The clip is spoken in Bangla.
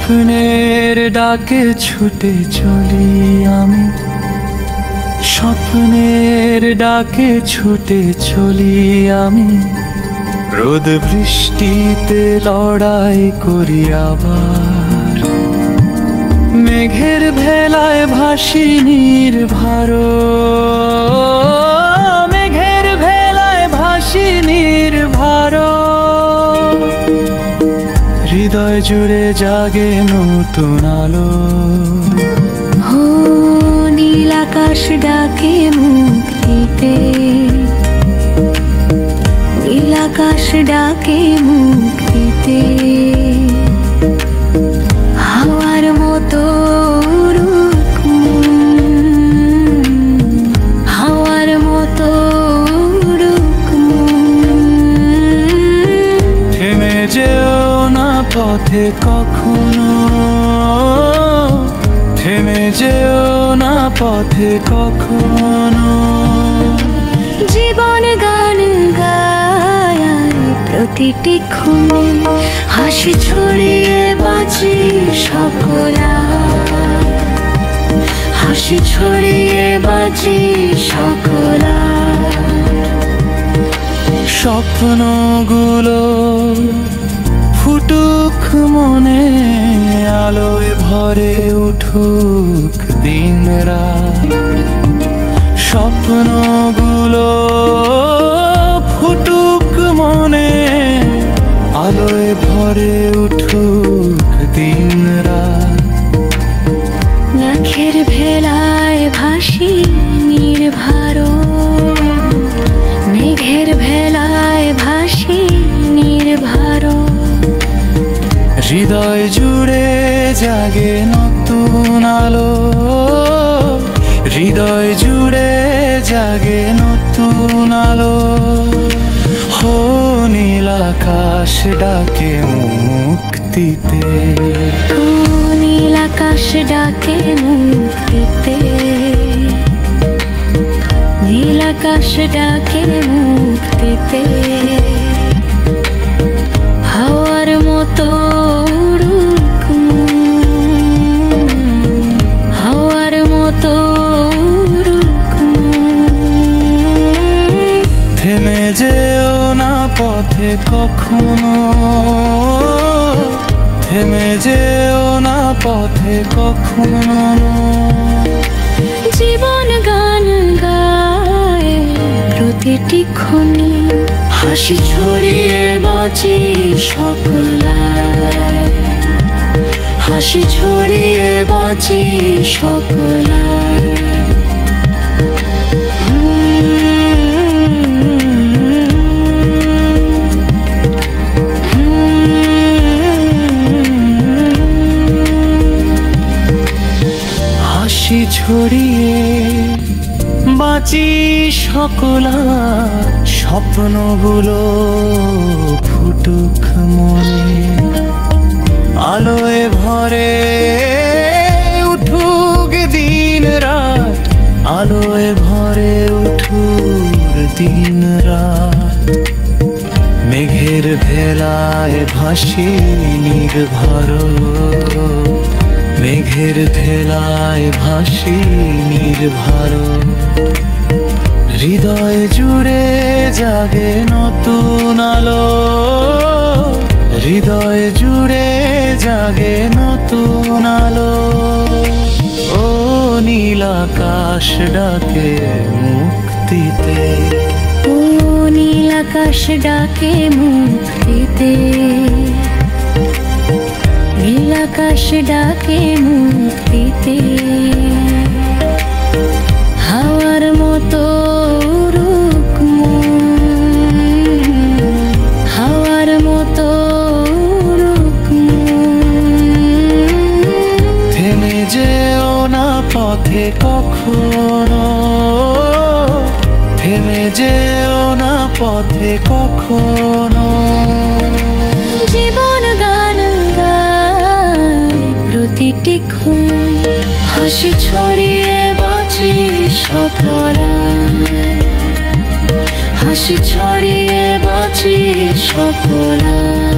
স্বপ্নের ডাকে ছুটে চলি আমি, স্বপ্নের ডাকে ছুটে চলি আমি। রোদ বৃষ্টিতে লড়াই করি আবার, মেঘের ভেলায় ভাসি নির্ভার, মেঘের ভেলায় ভাসি নির্ভার। হৃদয় জুড়ে জাগে নতুন আলো, ও নীল আকাশ ডাকে মুক্তিতে, নীল আকাশ ডাকে মুক্তিতে। হাওয়ার মতো উড়ুক মন, হাওয়ার মতো উড়ুক মন। থেমে যেও না পথে কখনো, থেমে যেও না পথে কখনো। জীবন গান গায় প্রতিটি ক্ষণে, হাসি ছড়িয়ে বাঁচি সকলা, হাসি ছড়িয়ে বাঁচি সকলা। স্বপ্নগুলো ফুটুক মনে, আলোয় ভরে উঠুক দিন রাত। স্বপ্নগুলো ফুটুক মনে, আলোয় ভরে উঠুক দিন রাত। মেঘের ভেলায় ভাসি নির্ভার, মেঘের ভেলায় ভাসি নির্ভার। হৃদয় জুড়ে জাগে নতুন আলো, হৃদয় জুড়ে জাগে নতুন আলো। হো নীল আকাশ ডাকে মুক্তিতে, ও নীল আকাশ ডাকে মুক্তিতে, নীল আকাশ ডাকে মুক্তিতে। হাওয়ার মতো উড়ুক মন, হাওয়ার মতো উড়ুক মন। থেমে যেও না পথে কখনো, থেমে যেও না পথে কখনো। জীবন গান গায় প্রতিটি ক্ষণে, হাসি ছড়িয়ে বাঁচি সকলায়, হাসি ছড়িয়ে বাঁচি সকলায়। হাসি ছড়িয়ে বাঁচি সকলা, স্বপ্নগুলো ফুটুক মনে, আলোয় ভরে উঠুক দিন রাত, আলোয় ভরে উঠুক দিন রাত। মেঘের ভেলায় ভাসি নির্ভর, মেঘের ভেলায় ভাসি নির্ভর। হৃদয় জুড়ে জাগে নতুন আলো, হৃদয় জুড়ে জাগে নতুন আলো। ও নীল আকাশ ডাকে মুক্তিতে, ও নীল আকাশ ডাকে মুক্তিতে, নীল আকাশ ডাকে মুক্তিতে। হাওয়ার মতো উড়ুক মন, হাওয়ার মতো উড়ুক মন। থেমে যেও না পথে কখনো, থেমে যেও না পথে কখনো। জীবন গান গায় প্রতিটি ক্ষণে, হাসি ছড়িয়ে বাঁচি সকলায়, হাসি ছড়িয়ে বাঁচি সকলায়।